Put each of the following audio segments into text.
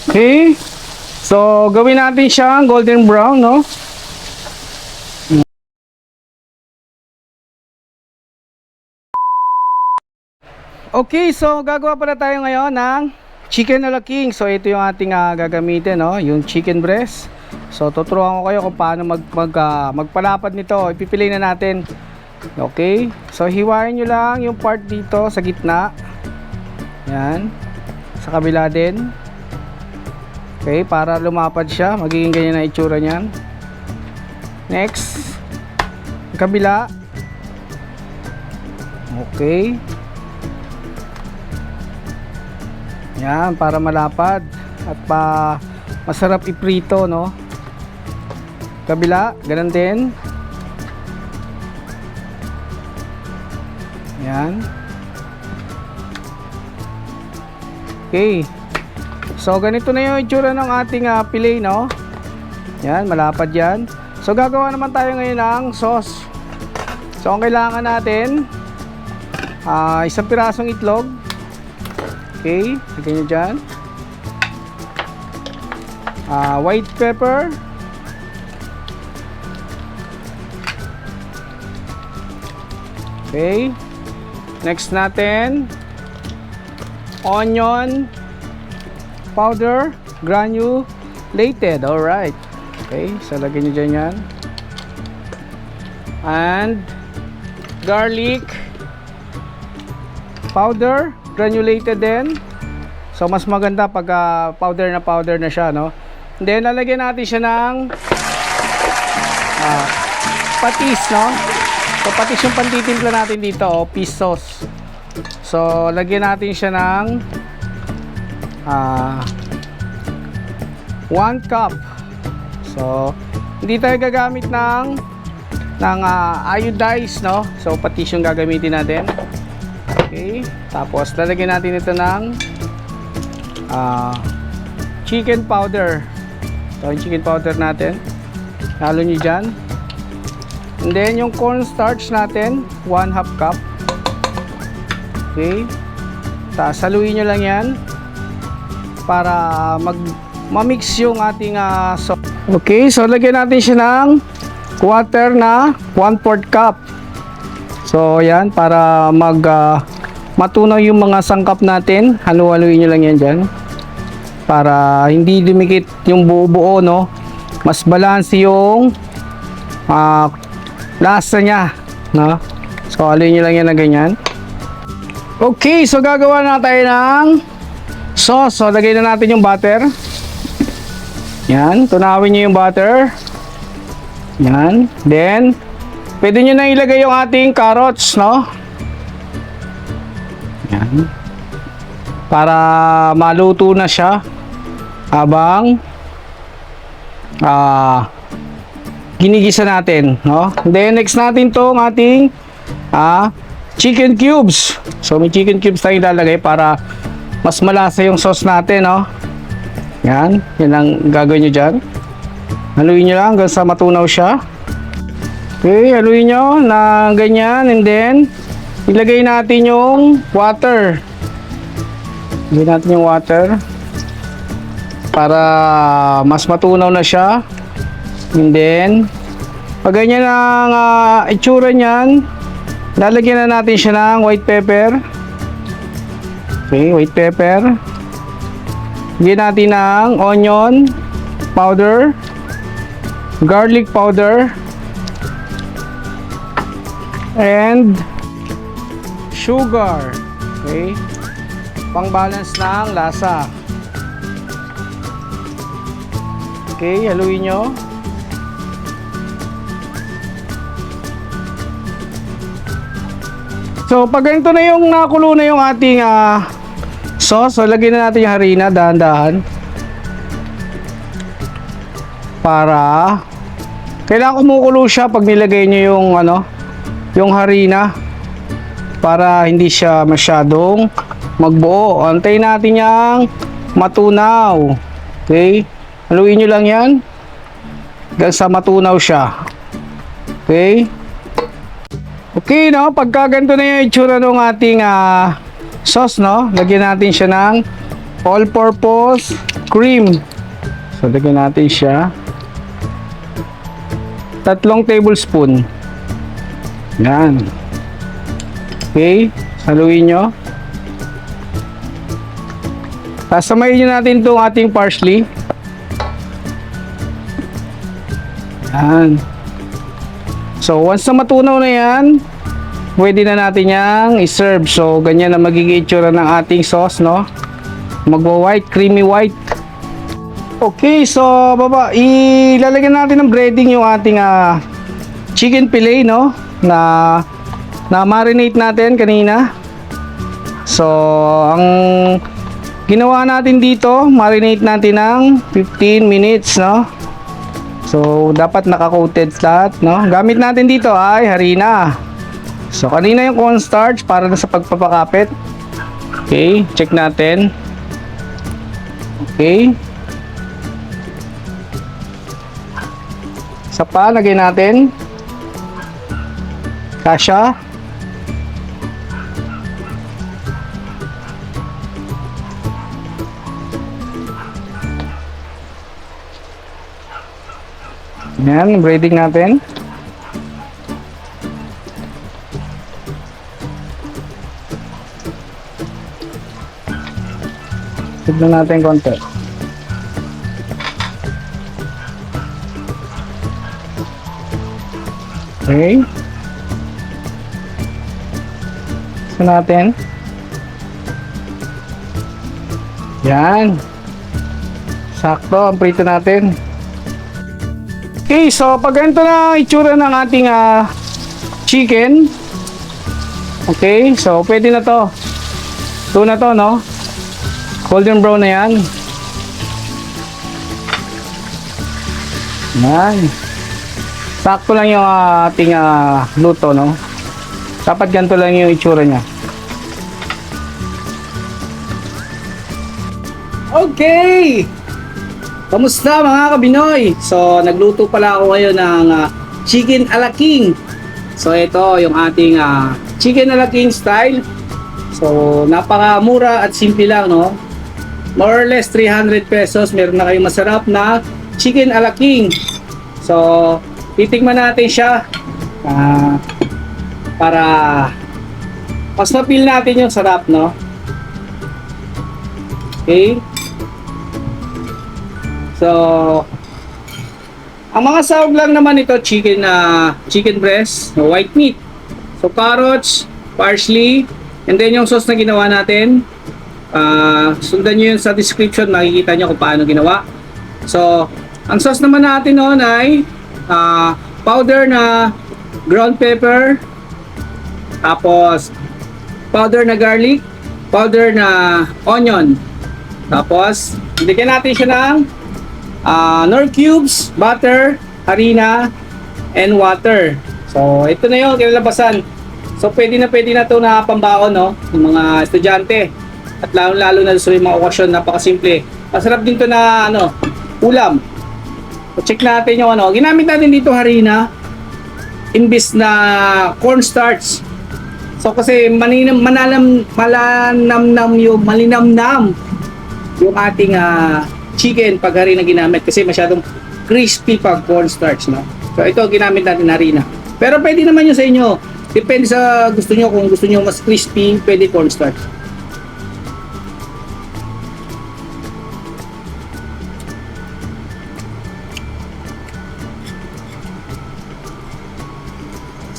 Okay. So, gawin natin siyang golden brown, no? Okay, so gagawa pala tayo ngayon ng chicken a la king. So, ito yung ating gagamitin, no? Yung chicken breast. So, tuturuan ko kayo kung paano magpalapad nito. Ipipili na natin. Okay. So, hiwain nyo lang yung part dito sa gitna. Yan. Sa kabila din. Okay, para lumapad siya. Magiging ganyan na itsura niyan. Next. Kabila. Okay. Yan, para malapad at masarap iprito, no? Kabila, ganun din. Yan. Okay. So, ganito na yung itsura ng ating fillet, no? Yan, malapad yan. So, gagawa naman tayo ngayon ng sauce. So, ang kailangan natin, isang pirasong itlog. Okay, lagyan nyo dyan. White pepper. Okay. Next natin, onion powder, granulated. Alright. Okay, so lagyan nyo dyan yan. And garlic powder, granulated din. So mas maganda pag powder na siya, no? And then lalagyan natin siya ng patis, no? So patis yung pantitimpla natin dito, fish sauce. So lagyan natin siya ng 1 cup. So hindi tayo gagamit ng iodized, no? So patis yung gagamitin natin. Okay, tapos lalagyan natin ito ng chicken powder. Ito yung chicken powder natin. Halo nyo dyan. And then yung cornstarch natin, 1/2 cup. Okay, tapos haluin nyo lang yan para ma-mix yung ating sauce. Okay, so lagyan natin siya ng water na 1/4 cup. So yan, para matunaw yung mga sangkap natin. Halu-haluin nyo lang yan dyan para hindi dumikit yung buo-buo, no? Mas balance yung lasa nya, no? So haluin nyo lang yan na ganyan. Okay, so gagawa na tayo ng sauce. So lagay na natin yung butter. Yan, tunawin nyo yung butter. Yan, then pwede nyo na ilagay yung ating carrots, no? Yan. Para maluto na siya habang ginigisa natin, no? Then next natin tong ating chicken cubes. So may chicken cubes tayong ilalagay para mas malasa yung sauce natin, no? Yan, yan ang gagawin nyo dyan. Haluin nyo lang hanggang sa matunaw siya. Okay, haluin nyo na ganyan, and then ilagay natin yung water. Ilagay natin yung water para mas matunaw na siya. And then pag ganyan ang itsura niyan, lalagyan na natin siya ng white pepper. Okay, white pepper. Lagyan natin ng onion powder, garlic powder, and sugar. Okay, pang balance ng lasa. Okay, haluin nyo. So pag ganito na yung nakulo na yung ating sauce, so lagyan na natin yung harina dahan-dahan para kailangan kumukulo siya pag nilagay nyo yung yung harina para hindi siya masyadong magbuo. Antayin natin yung matunaw. Okay, haluin nyo lang yan hanggang sa matunaw siya. Okay, okay, no? Pagka ganito na yung itsura ng ating sauce, no? Lagyan natin siya ng all-purpose cream. So, lagyan natin siya. 3 tablespoon. Yan. Okay. Haluin nyo. Sasamayin nyo natin itong ating parsley. Yan. So, once na matunaw na yan, pwede na natin yang i-serve. So, ganyan na magiging itsura ng ating sauce, no? Magwa-white, creamy white. Okay, so ilalagyan natin ng breading yung ating chicken fillet, no? Na marinate natin kanina. So, ang ginawa natin dito, marinate natin ng 15 minutes, no? So, dapat naka-coated lahat, no? Gamit natin dito ay harina. So, kanina yung cornstarch para na sa pagpapakapit. Okay, check natin. Okay. Isa pa, lagay natin. Kasha. Yan, braiding natin. Tignan natin konti. Okay. Gusto natin. Yan. Sakto ang prito natin. Okay, so pag ganito na itsura ng ating chicken. Okay, so pwede na to. Ito na to, no? Golden brown na yan. Yan. Sakto lang yung ating luto, no? Dapat ganito lang yung itsura niya. Okay! Kamusta mga kabinoy? So, nagluto pala ako ngayon ng chicken a la king. So, ito yung ating chicken a la king style. So, napakamura at simple lang, no? More or less 300 pesos. Meron na kayong masarap na chicken a la king. So, titikman natin siya para mas mapil natin yung sarap, no? Okay. So, ang mga sahog lang naman ito, chicken breast, white meat. So, carrots, parsley, and then yung sauce na ginawa natin. Sundan nyo yun sa description, makikita nyo kung paano ginawa. So, ang sauce naman natin noon ay powder na ground pepper, tapos powder na garlic, powder na onion, tapos bigyan natin siya ng nor cubes, butter, harina, and water. So ito na yung kinalabasan. So pwede na ito na pambaon, no, ng mga estudyante, at lalo na sa mga okasyon. Napakasimple, masarap din to na ulam. So, check natin yung ginamit natin dito harina imbis na cornstarch. So kasi malinamnam yung ating chicken pag harina ginamit, kasi masyadong crispy pag cornstarch, no? So ito ginamit natin harina. Pero pwede naman yun sa inyo. Depende sa gusto nyo. Kung gusto nyo mas crispy, pwede cornstarch.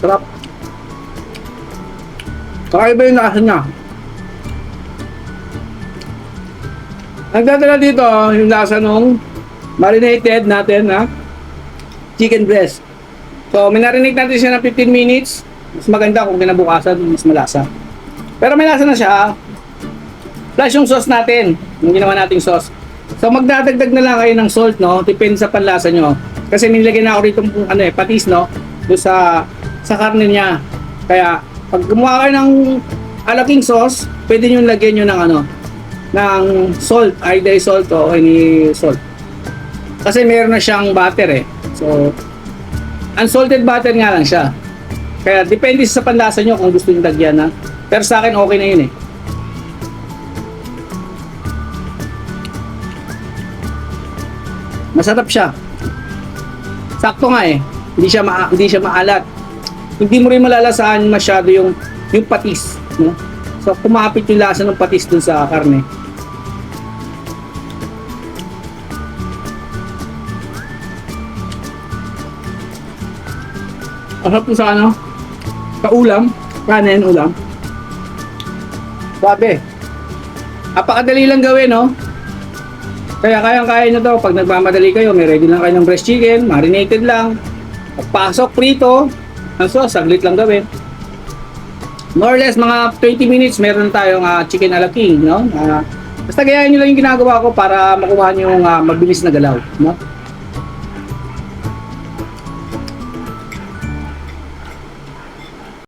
Sarap. Kakaiba yung lasa niya. Nagdadala dito yung lasa nung marinated natin na chicken breast. So, minarinate natin siya ng 15 minutes. Mas maganda kung kinabukasan, mas malasa. Pero may lasa na siya. Plus yung sauce natin, yung ginawa nating sauce. So, magdadagdag na lang kayo ng salt, no? Depende sa panlasa nyo. Kasi nilagyan na ako rito patis, no? Doon sa karne niya. Kaya pag gumawa kayo ng alaking sauce, pwede nyo lagyan nyo ng ng salt, either salt o any salt. Kasi meron na siyang butter eh. So unsalted butter nga lang siya. Kaya depende sa panlasa nyo kung gusto nyo lagyan na. Pero sa akin okay na yun eh. Masarap siya. Sakto nga eh. Hindi siya maalat. Hindi mo rin malalasahan masyado yung patis, no? So kumapit yung lasa ng patis dun sa karne. Masarap to sa ano? Sa ulam. Kanin, ulam. Sabi. Apakadali lang gawin, no? Kaya kayang-kaya nyo to. Pag nagmamadali kayo, may ready lang kayo ng breast chicken, marinated lang. Pagpasok, prito. Ang sauce, saglit lang gawin. More or less, mga 20 minutes, meron tayong chicken a la king, no? Basta gayahin nyo lang yung ginagawa ko para makuha nyo yung mabilis na galaw, no?